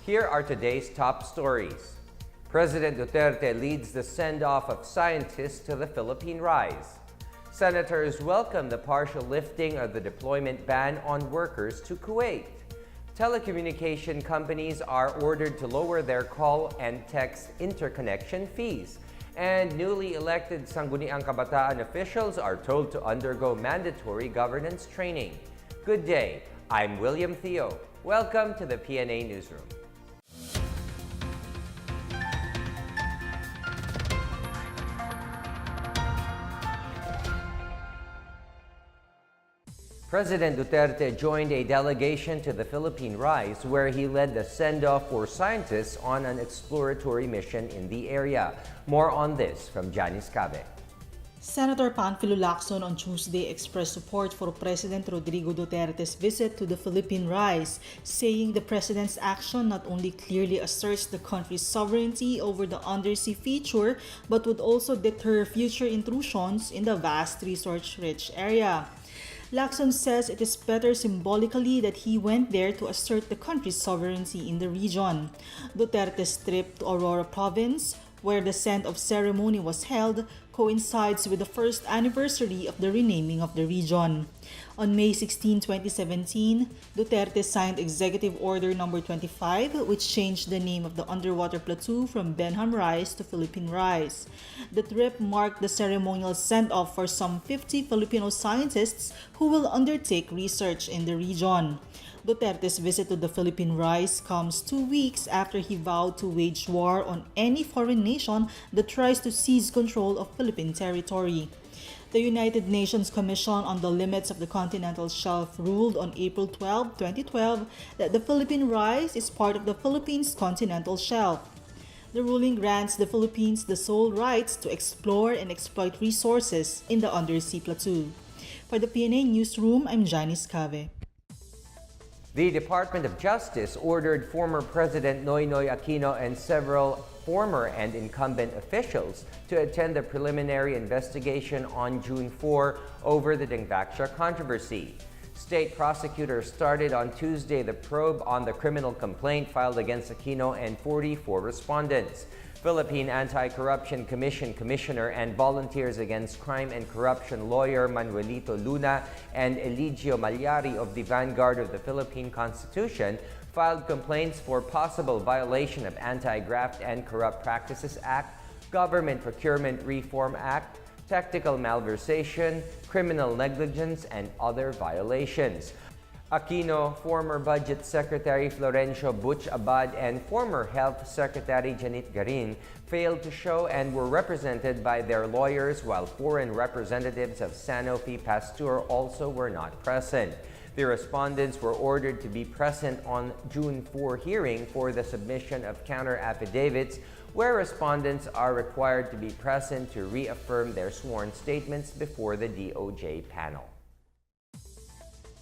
Here are today's top stories. President Duterte leads the send-off of scientists to the Philippine Rise. Senators welcome the partial lifting of the deployment ban on workers to Kuwait. Telecommunication companies are ordered to lower their call and text interconnection fees. And newly elected Sangguniang Kabataan officials are told to undergo mandatory governance training. Good day, I'm William Theo. Welcome to the PNA Newsroom. President Duterte joined a delegation to the Philippine Rise where he led the send-off for scientists on an exploratory mission in the area. More on this from Janice Cabe. Senator Panfilo Lacson on Tuesday expressed support for President Rodrigo Duterte's visit to the Philippine Rise, saying the president's action not only clearly asserts the country's sovereignty over the undersea feature, but would also deter future intrusions in the vast resource-rich area. Lacson says it is better symbolically that he went there to assert the country's sovereignty in the region. Duterte's trip to Aurora Province, where the send-off ceremony was held, coincides with the first anniversary of the renaming of the region. On May 16, 2017, Duterte signed Executive Order No. 25, which changed the name of the underwater plateau from Benham Rise to Philippine Rise. The trip marked the ceremonial send-off for some 50 Filipino scientists who will undertake research in the region. Duterte's visit to the Philippine Rise comes 2 weeks after he vowed to wage war on any foreign nation that tries to seize control of Philippine territory. The United Nations Commission on the Limits of the Continental Shelf ruled on April 12, 2012 that the Philippine Rise is part of the Philippines continental shelf. The ruling grants the Philippines the sole rights to explore and exploit resources in the undersea plateau. For the PNA Newsroom, I'm Janice Cave. The Department of Justice ordered former President Noynoy Aquino and several former and incumbent officials to attend the preliminary investigation on June 4 over the Dingbaksha controversy. State prosecutors started on Tuesday the probe on the criminal complaint filed against Aquino and 44 respondents. Philippine Anti-Corruption Commission Commissioner and Volunteers Against Crime and Corruption lawyer Manuelito Luna and Eligio Malyari of the Vanguard of the Philippine Constitution filed complaints for possible violation of Anti-Graft and Corrupt Practices Act, Government Procurement Reform Act, technical malversation, criminal negligence, and other violations. Aquino, former Budget Secretary Florencio Butch Abad, and former Health Secretary Janit Garin failed to show and were represented by their lawyers, while foreign representatives of Sanofi Pasteur also were not present. The respondents were ordered to be present on June 4 hearing for the submission of counter affidavits, where respondents are required to be present to reaffirm their sworn statements before the DOJ panel.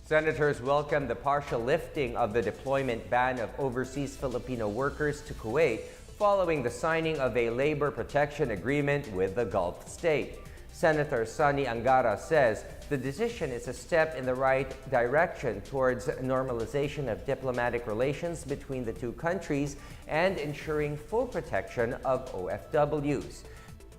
Senators welcomed the partial lifting of the deployment ban of overseas Filipino workers to Kuwait following the signing of a labor protection agreement with the Gulf state. Senator Sonny Angara says the decision is a step in the right direction towards normalization of diplomatic relations between the two countries and ensuring full protection of OFWs.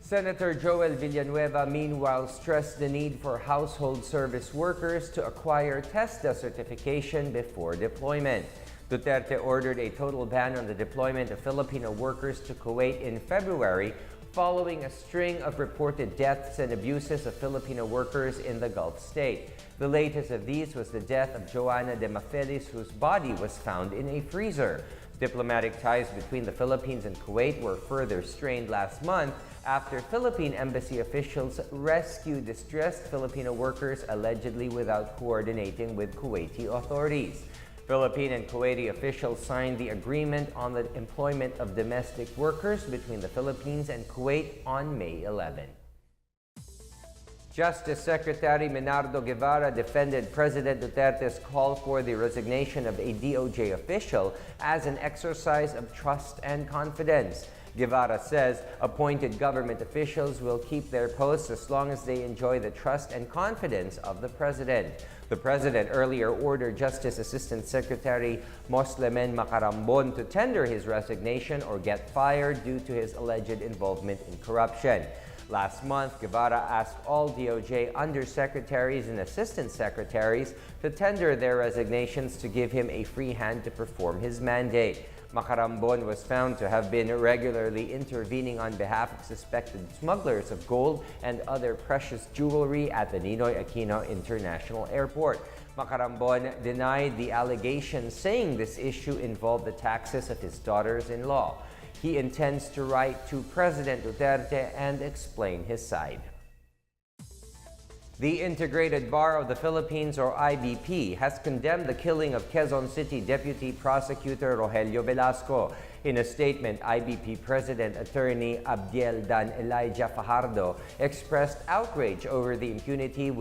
Senator Joel Villanueva meanwhile stressed the need for household service workers to acquire TESDA certification before deployment. Duterte ordered a total ban on the deployment of Filipino workers to Kuwait in February following a string of reported deaths and abuses of Filipino workers in the Gulf state. The latest of these was the death of Joanna de Mafelis, whose body was found in a freezer. Diplomatic ties between the Philippines and Kuwait were further strained last month after Philippine embassy officials rescued distressed Filipino workers allegedly without coordinating with Kuwaiti authorities. Philippine and Kuwaiti officials signed the agreement on the employment of domestic workers between the Philippines and Kuwait on May 11. Justice Secretary Menardo Guevara defended President Duterte's call for the resignation of a DOJ official as an exercise of trust and confidence. Guevara says appointed government officials will keep their posts as long as they enjoy the trust and confidence of the president. The president earlier ordered Justice Assistant Secretary Moslemen Macarambon to tender his resignation or get fired due to his alleged involvement in corruption. Last month, Guevara asked all DOJ undersecretaries and assistant secretaries to tender their resignations to give him a free hand to perform his mandate. Macarambon was found to have been regularly intervening on behalf of suspected smugglers of gold and other precious jewelry at the Ninoy Aquino International Airport. Macarambon denied the allegations, saying this issue involved the taxes of his daughters-in-law. He intends to write to President Duterte and explain his side. The Integrated Bar of the Philippines, or IBP, has condemned the killing of Quezon City Deputy Prosecutor Rogelio Velasco. In a statement, IBP President Attorney Abdiel Dan Elijah Fajardo expressed outrage over the impunity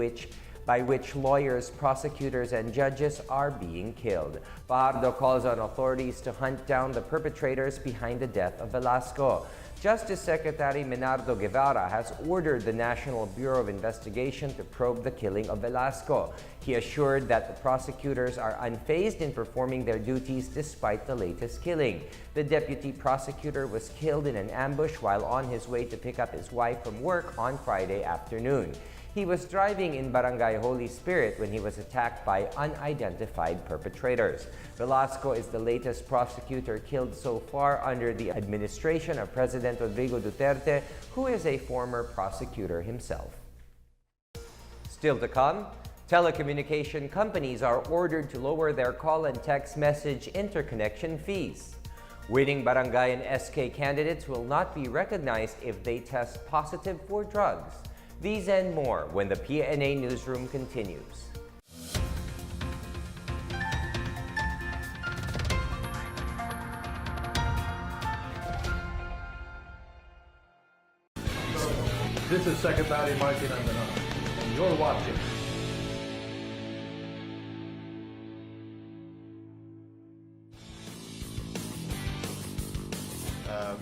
by which lawyers, prosecutors, and judges are being killed. Fajardo calls on authorities to hunt down the perpetrators behind the death of Velasco. Justice Secretary Menardo Guevara has ordered the National Bureau of Investigation to probe the killing of Velasco. He assured that the prosecutors are unfazed in performing their duties despite the latest killing. The deputy prosecutor was killed in an ambush while on his way to pick up his wife from work on Friday afternoon. He was driving in Barangay Holy Spirit when he was attacked by unidentified perpetrators. Velasco is the latest prosecutor killed so far under the administration of President Rodrigo Duterte, who is a former prosecutor himself. Still to come, telecommunication companies are ordered to lower their call and text message interconnection fees. Winning barangay and SK candidates will not be recognized if they test positive for drugs. These and more when the PNA Newsroom continues. This is Secretary Martin Andanon, and you're watching.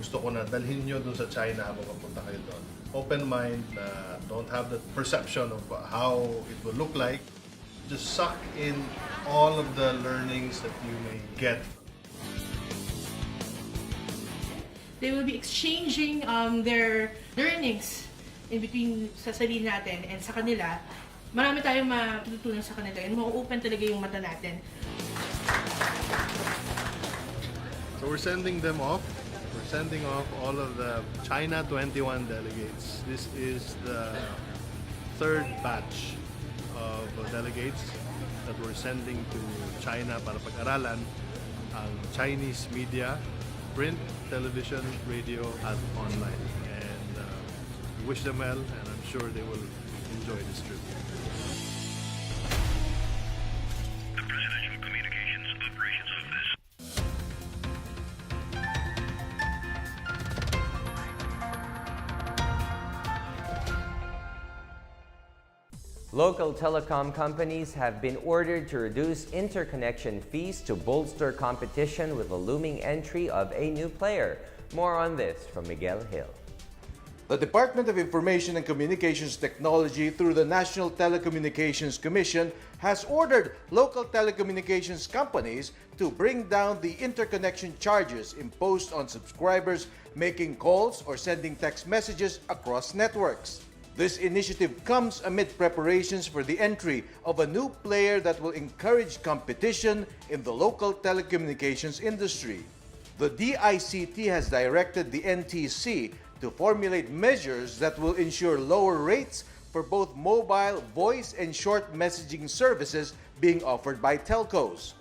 Gusto ko na dalhin nyo dun sa China habang papunta kayo doon. Open mind, don't have the perception of how it will look like. Just suck in all of the learnings that you may get. They will be exchanging their learnings in between sa sarili natin and sa kanila. Marami tayong matutunan sa kanila and ma-open talaga yung mata natin. So we're sending them off. We're sending off all of the China 21 delegates. This is the third batch of delegates that we're sending to China para pag-aralan ang Chinese media, print, television, radio, at online. And we wish them well, and I'm sure they will enjoy this trip. The Presidential Communications Operations Office. Local telecom companies have been ordered to reduce interconnection fees to bolster competition with the looming entry of a new player. More on this from Miguel Hill. The Department of Information and Communications Technology, through the National Telecommunications Commission, has ordered local telecommunications companies to bring down the interconnection charges imposed on subscribers making calls or sending text messages across networks. This initiative comes amid preparations for the entry of a new player that will encourage competition in the local telecommunications industry. The DICT has directed the NTC to formulate measures that will ensure lower rates for both mobile, voice, and short messaging services being offered by telcos.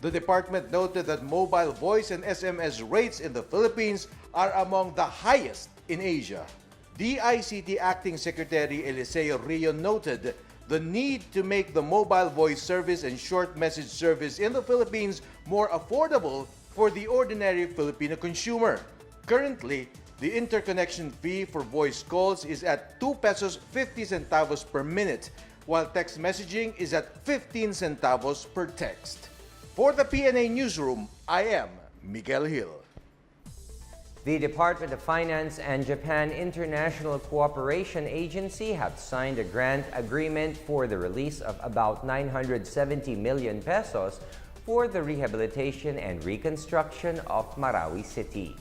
The department noted that mobile voice and SMS rates in the Philippines are among the highest in Asia. DICT Acting Secretary Eliseo Rio noted the need to make the mobile voice service and short message service in the Philippines more affordable for the ordinary Filipino consumer. Currently, the interconnection fee for voice calls is at 2 pesos 50 centavos per minute, while text messaging is at 15 centavos per text. For the PNA Newsroom, I am Miguel Hill. The Department of Finance and Japan International Cooperation Agency have signed a grant agreement for the release of about 970 million pesos for the rehabilitation and reconstruction of Marawi City.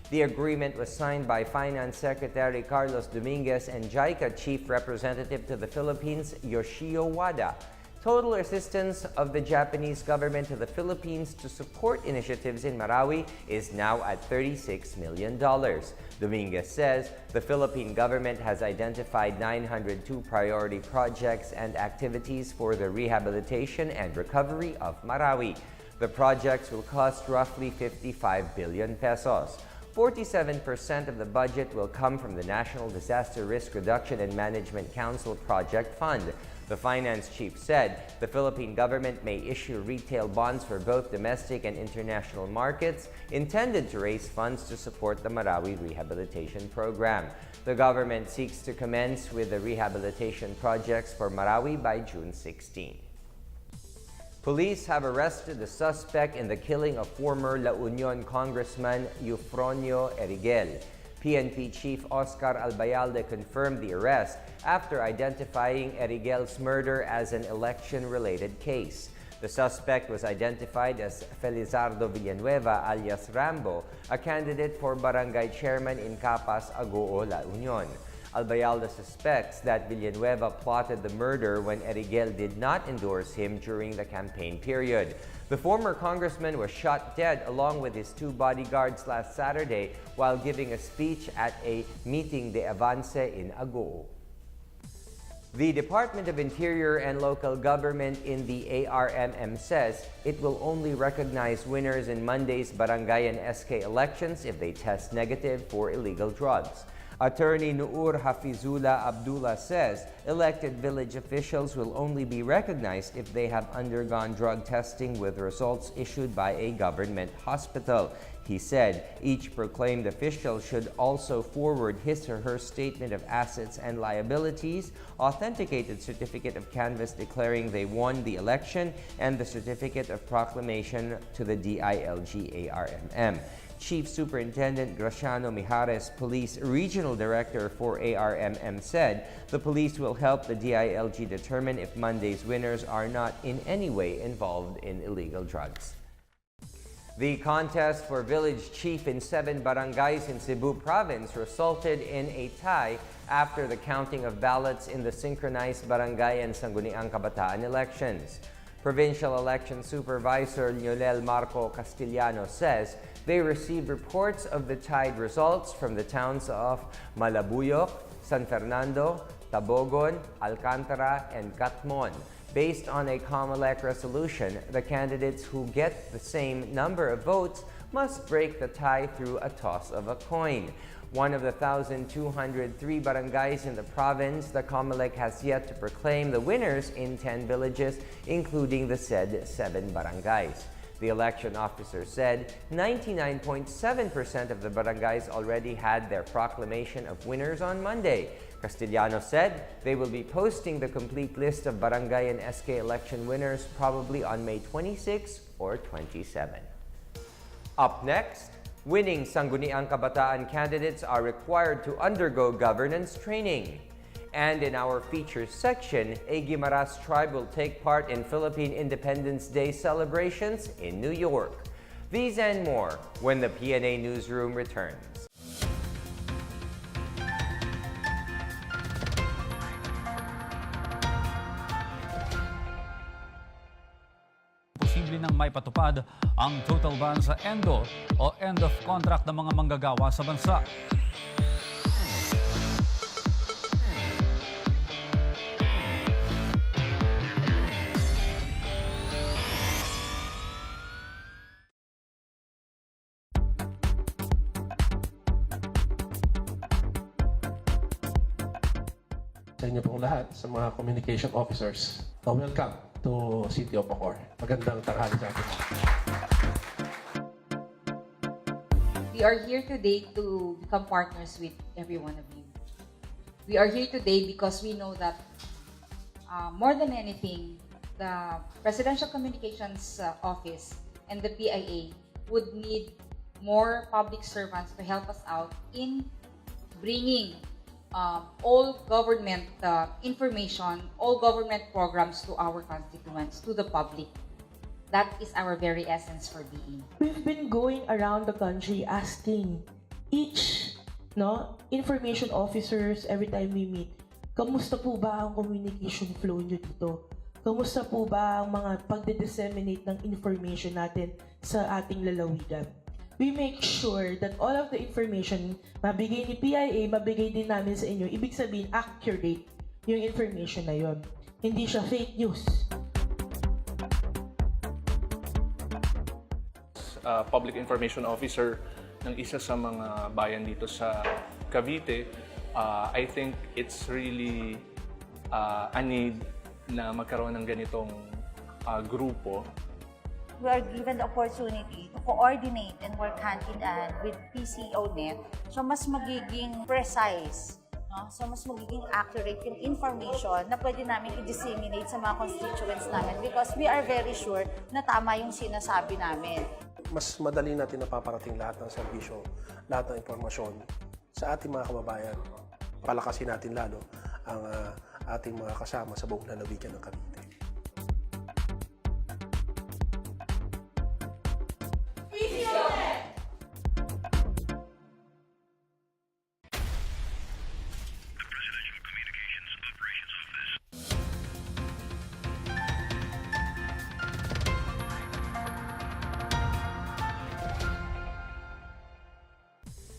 The agreement was signed by Finance Secretary Carlos Dominguez and JICA Chief Representative to the Philippines, Yoshio Wada. Total assistance of the Japanese government to the Philippines to support initiatives in Marawi is now at $36 million. Dominguez says the Philippine government has identified 902 priority projects and activities for the rehabilitation and recovery of Marawi. The projects will cost roughly 55 billion pesos. 47% of the budget will come from the National Disaster Risk Reduction and Management Council Project Fund. The finance chief said the Philippine government may issue retail bonds for both domestic and international markets intended to raise funds to support the Marawi rehabilitation program. The government seeks to commence with the rehabilitation projects for Marawi by June 16. Police have arrested the suspect in the killing of former La Union Congressman Eufronio Erigel. PNP Chief Oscar Albayalde confirmed the arrest after identifying Erigel's murder as an election-related case. The suspect was identified as Felizardo Villanueva alias Rambo, a candidate for barangay chairman in Capas, Agoo, La Union. Albayalde suspects that Villanueva plotted the murder when Erigel did not endorse him during the campaign period. The former congressman was shot dead along with his two bodyguards last Saturday while giving a speech at a meeting de avance in Agoo. The Department of Interior and Local Government in the ARMM says it will only recognize winners in Monday's barangay and SK elections if they test negative for illegal drugs. Attorney Noor Hafizullah Abdullah says elected village officials will only be recognized if they have undergone drug testing with results issued by a government hospital. He said each proclaimed official should also forward his or her statement of assets and liabilities, authenticated certificate of canvass declaring they won the election, and the certificate of proclamation to the DILG-ARMM. Chief Superintendent Graciano Mijares, Police Regional Director for ARMM, said the police will help the DILG determine if Monday's winners are not in any way involved in illegal drugs. The contest for village chief in 7 barangays in Cebu Province resulted in a tie after the counting of ballots in the synchronized barangay and Sangguniang Kabataan elections. Provincial Election Supervisor Leonel Marco Castellano says they received reports of the tied results from the towns of Malabuyok, San Fernando, Tabogon, Alcantara, and Catmon. Based on a COMELEC resolution, the candidates who get the same number of votes must break the tie through a toss of a coin. One of the 1,203 barangays in the province, the COMELEC has yet to proclaim the winners in 10 villages, including the said 7 barangays. The election officer said 99.7% of the barangays already had their proclamation of winners on Monday. Castellano said they will be posting the complete list of barangay and SK election winners probably on May 26 or 27. Up next, winning Sangguniang Kabataan candidates are required to undergo governance training. And in our features section, a Guimaras tribe will take part in Philippine Independence Day celebrations in New York. These and more when the PNA Newsroom returns. Posible nang may patupad ang total ban sa ENDO o End of Contract ng mga manggagawa sa bansa. Sa inyo pong lahat, sa mga communication officers, welcome to City of Bacoor. Magandang tanghali sa atin. We are here today to become partners with every one of you. We are here today because we know that more than anything, the Presidential Communications Office and the PIA would need more public servants to help us out in bringing all government information, all government programs to our constituents, to the public. That is our very essence for being. We've been going around the country asking each information officers every time we meet, kamusta po ba ang communication flow nyo dito? Kamusta po ba ang mga pagde-disseminate ng information natin sa ating lalawigan? We make sure that all of the information mabigay ni PIA, mabigay din namin sa inyo. Ibig sabihin, accurate yung information na yon. Hindi siya fake news. Public Information Officer ng isa sa mga bayan dito sa Cavite, I think it's really a need na magkaroon ng ganitong grupo. We are given the opportunity to coordinate and work hand in hand with PCONet, so mas magiging precise, no? So mas magiging accurate yung information na pwede namin i-disseminate sa mga constituents namin because we are very sure na tama yung sinasabi namin. Mas madali natin napaparating lahat ng serbisyo, lahat ng impormasyon sa ating mga kababayan. Palakasin natin lalo ang ating mga kasama sa buong lalawigan ng Cavite.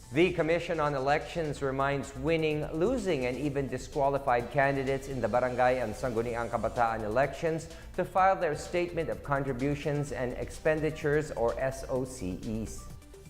The Commission on Elections reminds winning, losing, and even disqualified candidates in the Barangay and Sangguniang Kabataan elections to file their Statement of Contributions and Expenditures, or SOCEs.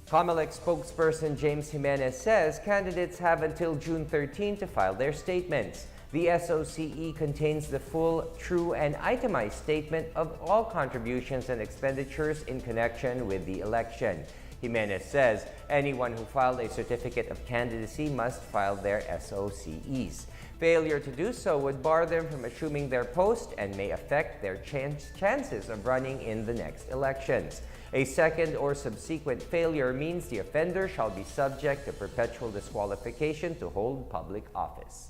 COMELEC spokesperson James Jimenez says candidates have until June 13 to file their statements. The SOCE contains the full, true, and itemized statement of all contributions and expenditures in connection with the election. Jimenez says anyone who filed a certificate of candidacy must file their SOCEs. Failure to do so would bar them from assuming their post and may affect their chances of running in the next elections. A second or subsequent failure means the offender shall be subject to perpetual disqualification to hold public office.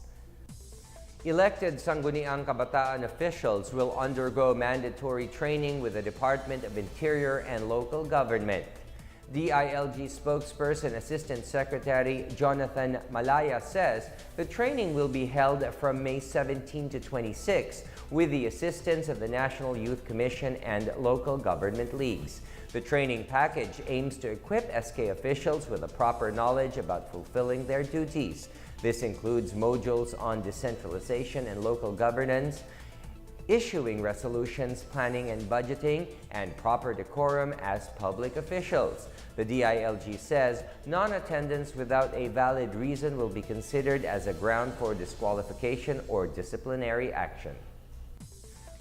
Elected Sangguniang Kabataan officials will undergo mandatory training with the Department of Interior and Local Government. DILG spokesperson Assistant Secretary Jonathan Malaya says the training will be held from May 17 to 26 with the assistance of the National Youth Commission and local government leagues. The training package aims to equip SK officials with a proper knowledge about fulfilling their duties. This includes modules on decentralization and local governance, issuing resolutions, planning and budgeting, and proper decorum as public officials. The DILG says non-attendance without a valid reason will be considered as a ground for disqualification or disciplinary action.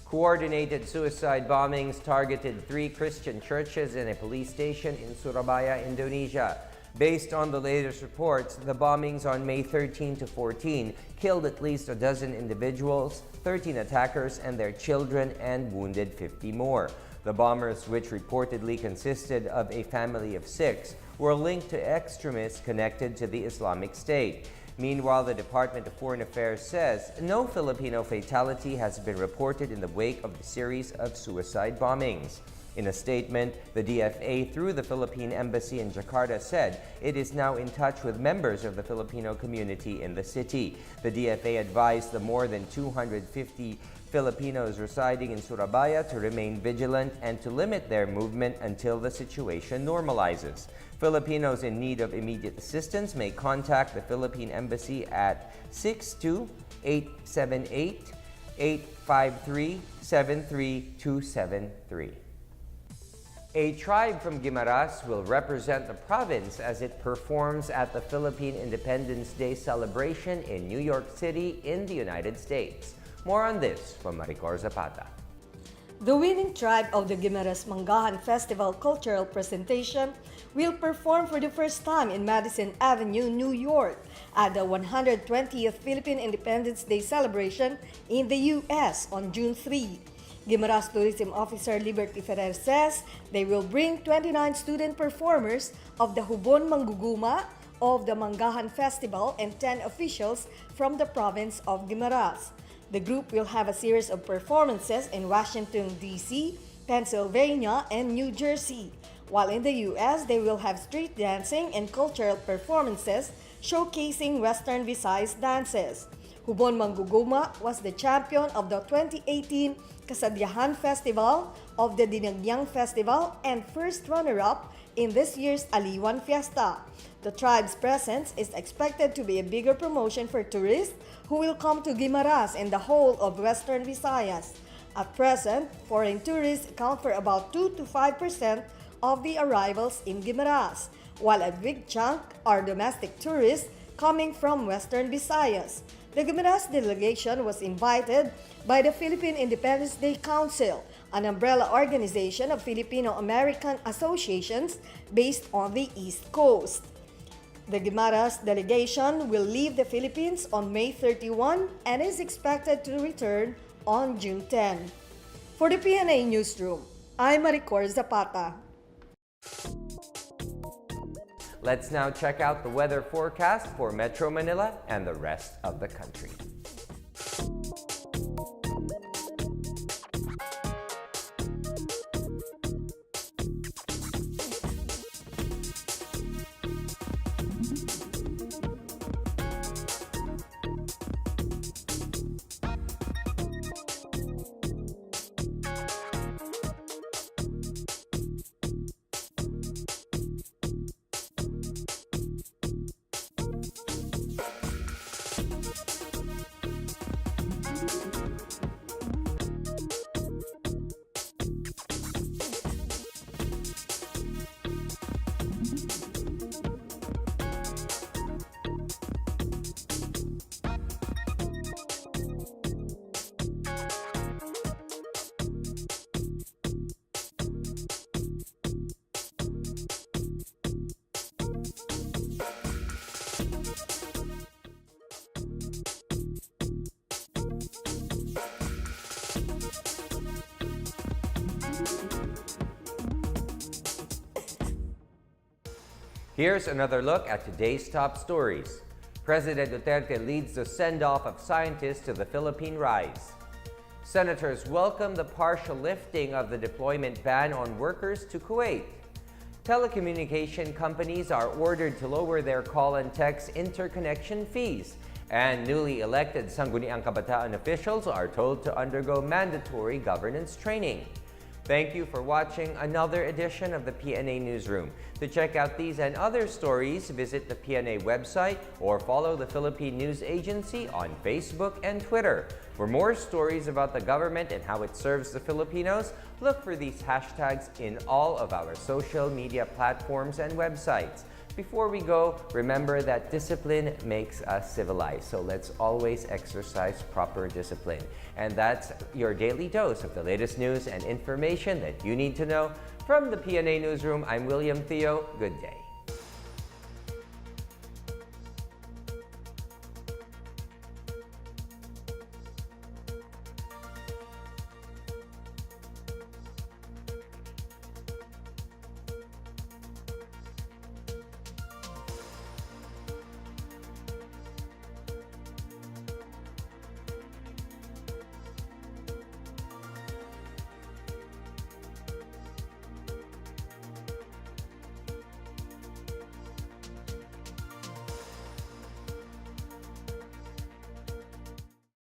Coordinated suicide bombings targeted 3 Christian churches and a police station in Surabaya, Indonesia. Based on the latest reports, the bombings on May 13 to 14 killed at least a dozen individuals, 13 attackers and their children, and wounded 50 more. The bombers, which reportedly consisted of a family of 6, were linked to extremists connected to the Islamic State. Meanwhile, the Department of Foreign Affairs says no Filipino fatality has been reported in the wake of the series of suicide bombings. In a statement, the DFA, through the Philippine Embassy in Jakarta, said it is now in touch with members of the Filipino community in the city. The DFA advised the more than 250 Filipinos residing in Surabaya to remain vigilant and to limit their movement until the situation normalizes. Filipinos in need of immediate assistance may contact the Philippine Embassy at 62-878-853-73273. A tribe from Guimaras will represent the province as it performs at the Philippine Independence Day celebration in New York City in the United States. More on this from Maricor Zapata. The winning tribe of the Guimaras Manggahan Festival cultural presentation will perform for the first time in Madison Avenue, New York at the 120th Philippine Independence Day celebration in the U.S. on June 3. Guimaras Tourism Officer Liberty Ferrer says they will bring 29 student performers of the Hubon Mangguguma of the Manggahan Festival and 10 officials from the province of Guimaras. The group will have a series of performances in Washington, D.C., Pennsylvania, and New Jersey. While in the U.S., they will have street dancing and cultural performances showcasing Western Visayas dances. Hubon Mangguguma was the champion of the 2018 Kasadyahan Festival of the Dinagyang Festival and first runner-up in this year's Aliwan Fiesta. The tribe's presence is expected to be a bigger promotion for tourists who will come to Guimaras and the whole of Western Visayas. At present, foreign tourists account for about 2 to 5% of the arrivals in Guimaras, while a big chunk are domestic tourists coming from Western Visayas. The Guimaras delegation was invited by the Philippine Independence Day Council, an umbrella organization of Filipino-American associations based on the East Coast. The Guimaras delegation will leave the Philippines on May 31 and is expected to return on June 10. For the PNA Newsroom, I'm Maricor Zapata. Let's now check out the weather forecast for Metro Manila and the rest of the country. Here's another look at today's top stories. President Duterte leads the send-off of scientists to the Philippine Rise. Senators welcome the partial lifting of the deployment ban on workers to Kuwait. Telecommunication companies are ordered to lower their call and text interconnection fees. And newly elected Sangguniang Kabataan officials are told to undergo mandatory governance training. Thank you for watching another edition of the PNA Newsroom. To check out these and other stories, visit the PNA website or follow the Philippine News Agency on Facebook and Twitter. For more stories about the government and how it serves the Filipinos, look for these hashtags in all of our social media platforms and websites. Before we go, remember that discipline makes us civilized, so let's always exercise proper discipline. And that's your daily dose of the latest news and information that you need to know. From the PNA Newsroom, I'm William Theo. Good day.